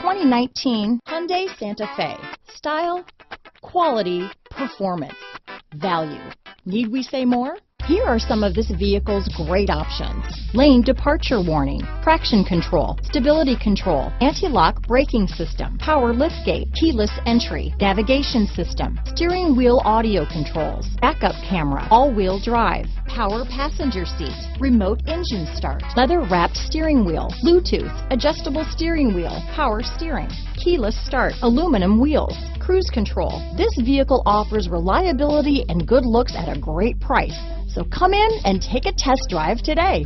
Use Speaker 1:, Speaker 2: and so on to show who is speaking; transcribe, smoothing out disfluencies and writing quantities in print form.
Speaker 1: 2019 Hyundai Santa Fe. Style, quality, performance, value. Need we say more? Here are some of this vehicle's great options: lane departure warning, traction control, stability control, anti-lock braking system, power liftgate, keyless entry, navigation system, steering wheel audio controls, backup camera, all-wheel drive, power passenger seat, remote engine start, leather-wrapped steering wheel, Bluetooth, adjustable steering wheel, power steering, keyless start, aluminum wheels, cruise control. This vehicle offers reliability and good looks at a great price. So come in and take a test drive today.